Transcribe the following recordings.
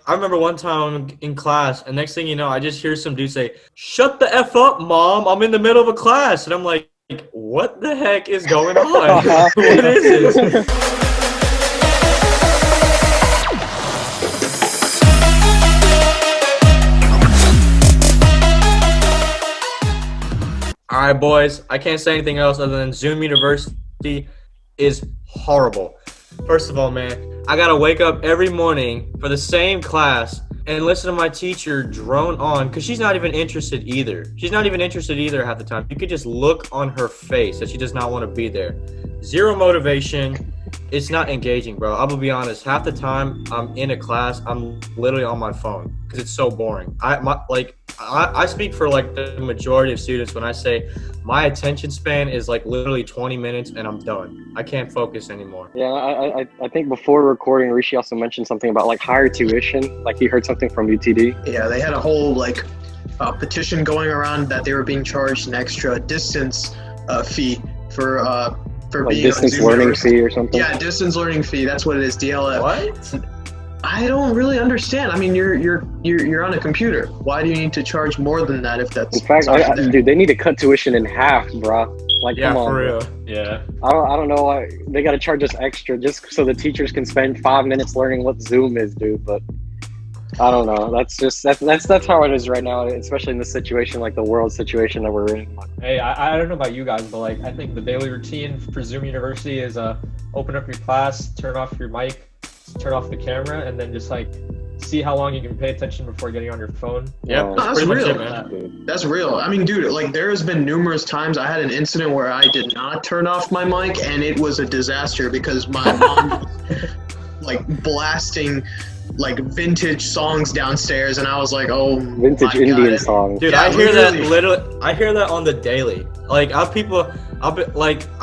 I remember one time in class, and next thing you know, I just hear some dude say, "Shut the F up, mom. I'm in the middle of a class." And I'm like, what the heck is going on? What is this? All right, boys, I can't say anything else other than Zoom University is horrible. First of all, man, I got to wake up every morning for the same class and listen to my teacher drone on because she's not even interested either. She's not even interested either half the time. You could just look on her face that she does not want to be there. Zero motivation. It's not engaging, bro. I'm going to be honest. Half the time I'm in a class, I'm literally on my phone because it's so boring. I speak for like the majority of students when I say my attention span is like literally 20 minutes and I'm done. I can't focus anymore. Yeah, I think before recording, Rishi also mentioned something about like higher tuition. Like he heard something from UTD. Yeah, they had a whole like petition going around that they were being charged an extra distance fee for like being distance learning fee or something. Yeah, distance learning fee. That's what it is. DLF. What? I don't really understand. I mean, you're on a computer. Why do you need to charge more than that if that's? In fact, dude, they need to cut tuition in half, bro. Like, yeah, come on, for real. Bro. Yeah. I don't know why they got to charge us extra just so the teachers can spend 5 minutes learning what Zoom is, dude. But I don't know. That's how it is right now, especially in this situation, like the world situation that we're in. Hey, I don't know about you guys, but like I think the daily routine for Zoom University is open up your class, turn off your mic, turn off the camera, and then just like see how long you can pay attention before getting on your phone. Yeah, that's real. It, man. That's real. I mean, dude, like there has been numerous times I had an incident where I did not turn off my mic, and it was a disaster because my mom was like blasting like vintage songs downstairs, and I was like, oh, vintage Indian songs. Dude, yeah, I hear that literally. I hear that on the daily. Like I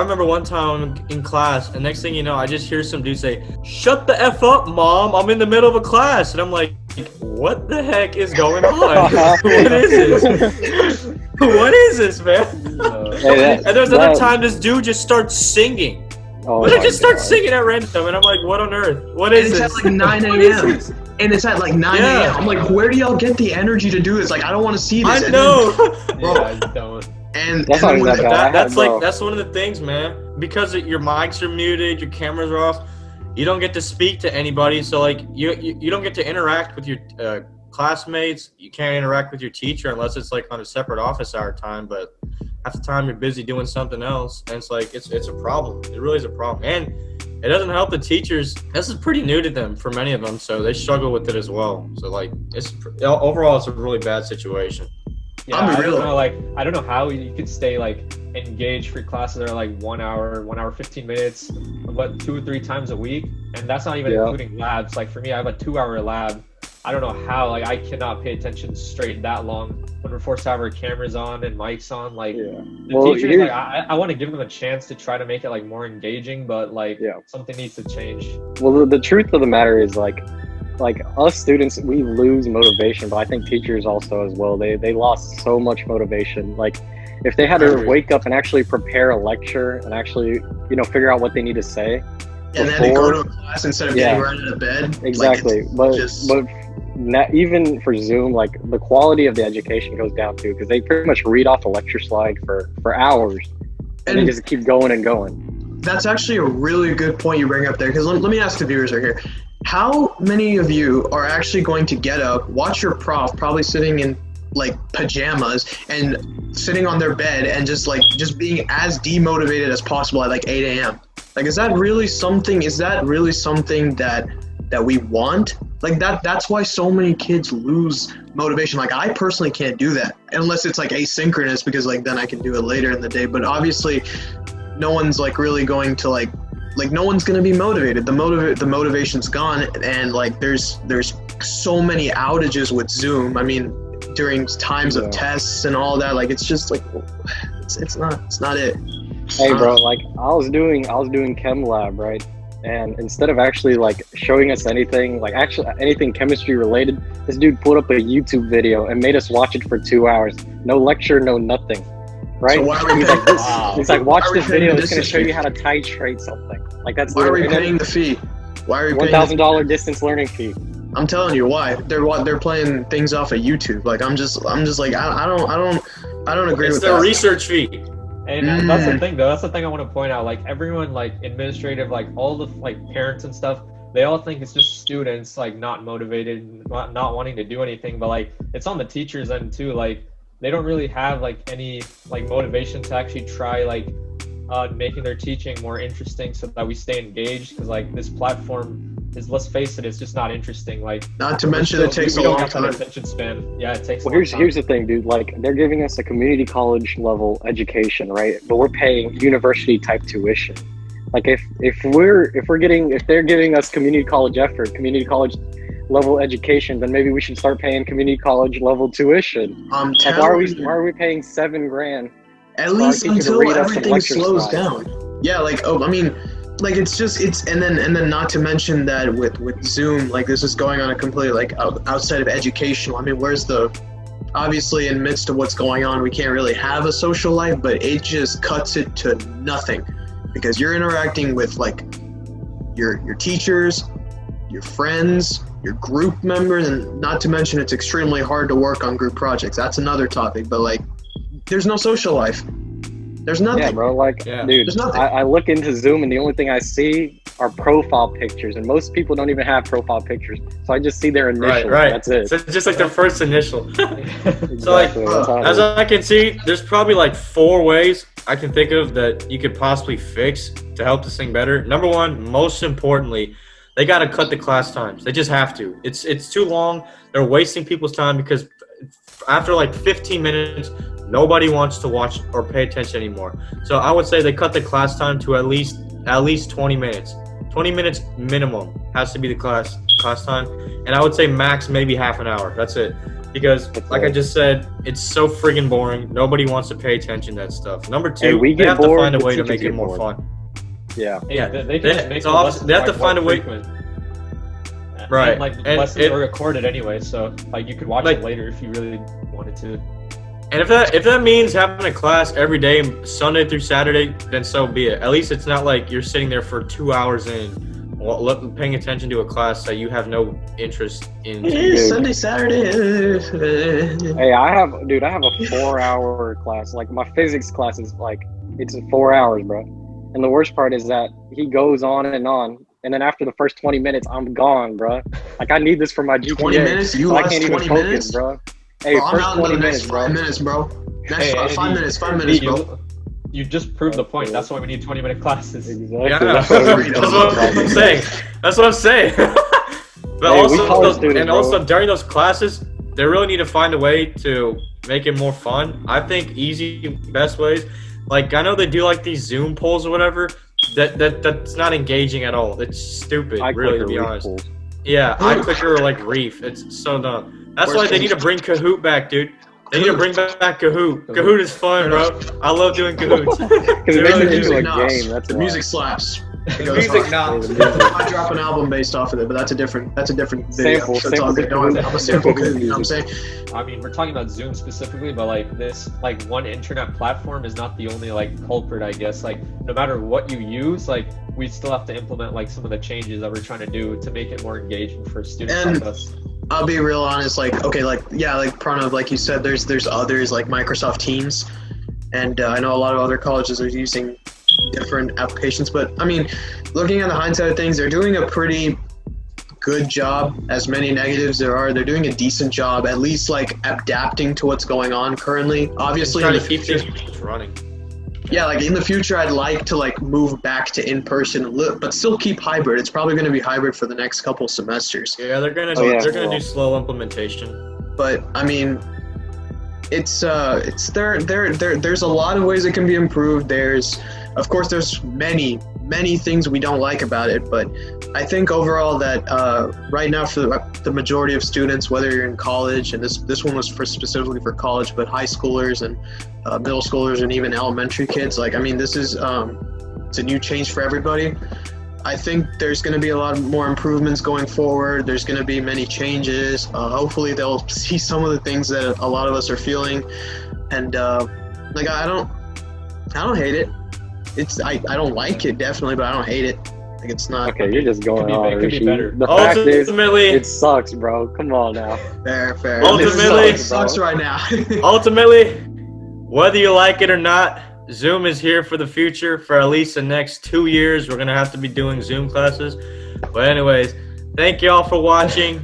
remember one time in class, and next thing you know, I just hear some dude say, "Shut the F up, mom. I'm in the middle of a class." And I'm like, what the heck is going on? What is this? What is this, man? And there's another time this dude just starts singing. Oh, but I just start singing at random, and I'm like, what on earth? What is this? It's at like 9 a.m. And it's at like 9 a.m. I'm like, where do y'all get the energy to do this? Like, I don't want to see this. I know. Yeah, I don't. And that's that's one of the things, man. Because your mics are muted, your cameras are off, you don't get to speak to anybody. So like you don't get to interact with your classmates. You can't interact with your teacher unless it's like on a separate office hour time. But half the time you're busy doing something else, and it's like it's a problem. It really is a problem, and it doesn't help the teachers. This is pretty new to them for many of them, so they struggle with it as well. So like overall, it's a really bad situation. Yeah, I don't know how you could stay like engaged for classes that are like 1 hour 15 minutes, but 2 or 3 times a week, and that's not even including labs. Like for me, I have a 2-hour lab. I don't know how, like I cannot pay attention straight that long when we're forced to have our cameras on and mics on. Like the teachers, like I want to give them a chance to try to make it like more engaging, but like something needs to change. Well, the truth of the matter is like us students, we lose motivation, but I think teachers also as well. They lost so much motivation. Like if they had to wake up and actually prepare a lecture and actually, figure out what they need to say. And then they go to a class instead of getting right out of bed. Exactly. But not, even for Zoom, like the quality of the education goes down too, because they pretty much read off a lecture slide for hours and they just keep going and going. That's actually a really good point you bring up there, because let me ask the viewers right here. How many of you are actually going to get up, watch your prof, probably sitting in like pajamas and sitting on their bed and just being as demotivated as possible at like 8 a.m.? Like, is that really something that we want? Like that's why so many kids lose motivation. Like I personally can't do that unless it's like asynchronous, because like then I can do it later in the day. But obviously no one's like really going to like no one's going to be motivated. The motivation's gone, and like there's so many outages with Zoom. I mean, during times of tests and all that, like it's just like it's not it. Hey bro, like I was doing chem lab, right? And instead of actually like showing us anything chemistry related, this dude put up a YouTube video and made us watch it for 2 hours. No lecture, no nothing. Right? So why are we paying It's like, watch this video, it's gonna show you how to titrate something. Like that's why are we paying the fee? Why are we paying $1,000 distance learning fee? I'm telling you why. They're playing things off of YouTube. Like I'm just like I don't agree It's with their that. research fee. And that's the thing, though. That's the thing I want to point out. Like everyone, like administrative, like all the like parents and stuff, they all think it's just students like not motivated, not wanting to do anything. But like it's on the teachers' end too. Like they don't really have like any like motivation to actually try like making their teaching more interesting so that we stay engaged. Because like this platform is, let's face it, it's just not interesting. Like Not to mention it takes a long time. Attention span. Yeah, it takes. Well, here's the thing, dude. Like they're giving us a community college level education, right? But we're paying university type tuition. Like if they're giving us community college level education, then maybe we should start paying community college level tuition. Like why are we paying $7,000? At least until everything slows down. Yeah, like I mean, like it's and then not to mention that with Zoom, like this is going on a completely like outside of educational. I mean, obviously in midst of what's going on, we can't really have a social life, but it just cuts it to nothing because you're interacting with like your teachers, your friends, your group members, and not to mention it's extremely hard to work on group projects. That's another topic, but like there's no social life. There's nothing. Yeah, bro. Like, dude, there's nothing. I look into Zoom and the only thing I see are profile pictures, and most people don't even have profile pictures. So I just see their initials. Right. That's it. So it's just like their first initial. Exactly. So like, That's how it as is. I can see, there's probably like 4 ways I can think of that you could possibly fix to help this thing better. Number one, most importantly, they got to cut the class times. They just have to. It's too long. They're wasting people's time because after like 15 minutes, nobody wants to watch or pay attention anymore. So I would say they cut the class time to at least 20 minutes. 20 minutes minimum has to be the class time. And I would say max maybe half an hour. That's it. Because like I just said, it's so friggin' boring. Nobody wants to pay attention to that stuff. Number 2, they have to find a way to make it more fun. Yeah. Yeah, they can just make the they lessons, have to like, find a more way. frequent. Right. And, like the lessons are recorded anyway, so like you could watch it later if you really wanted to. And if that means having a class every day, Sunday through Saturday, then so be it. At least it's not like you're sitting there for 2 hours paying attention to a class that you have no interest in. Sunday, Saturday. Hey, I have a 4-hour class. Like my physics class is like, it's 4 hours, bro. And the worst part is that he goes on, and then after the first 20 minutes, I'm gone, bro. Like I need this for my GPA. 20 minutes? You so lost I can't 20 even focus, minutes? bro. Hey, Bro, first I'm 20 out in the minutes, next bro. 5 minutes, bro. Next Hey, 5 minutes, 5 minutes, bro. You just proved the point. That's why we need 20-minute classes. Exactly. Yeah, That's that's what we what I'm saying. That's what I'm saying. But Hey, we college students, bro. also during those classes, they really need to find a way to make it more fun. I think easy, best ways. Like I know they do like these Zoom polls or whatever. That's not engaging at all. It's stupid, really, to be honest. Pools. Yeah, iClicker or like Reef. It's so dumb. That's why they need to bring Kahoot back, dude. They need to bring back Kahoot. Kahoot is fun, bro. I love doing Kahoot. Because it makes it into a game. That's the why. music slaps. The music knobs. I drop an album based off of it, but that's a different video. That's all good. I'm a sample kid, you know what I'm saying? I mean, we're talking about Zoom specifically, but like this, like one internet platform is not the only like culprit, I guess. Like no matter what you use, like we still have to implement like some of the changes that we're trying to do to make it more engaging for students like us. I'll be real honest, like, okay, like, yeah, like Pranav, like you said, there's others like Microsoft Teams, and I know a lot of other colleges are using different applications, but I mean, looking at the hindsight of things, they're doing a pretty good job. As many negatives there are, they're doing a decent job, at least like adapting to what's going on currently. Obviously, trying to keep things running. Yeah, like in the future, I'd like to like move back to in-person, but still keep hybrid. It's probably going to be hybrid for the next couple semesters. Yeah, they're gonna do slow implementation. But I mean, it's there's a lot of ways it can be improved. Of course there's many things we don't like about it, but I think overall that right now for the majority of students, whether you're in college, and this one was specifically for college, but high schoolers and middle schoolers and even elementary kids, like, I mean, this is it's a new change for everybody. I think there's going to be a lot more improvements going forward. There's going to be many changes. Hopefully they'll see some of the things that a lot of us are feeling, and like I don't hate it. I don't like it, definitely, but I don't hate it. Like it's not Okay, you're just going on. It could be Rishi. better. The fact is, Ultimately, it sucks, bro. Come on now. fair. Ultimately- it sucks right now. ultimately, whether you like it or not, Zoom is here for the future. For at least the next 2 years, we're gonna have to be doing Zoom classes. But anyways, thank you all for watching.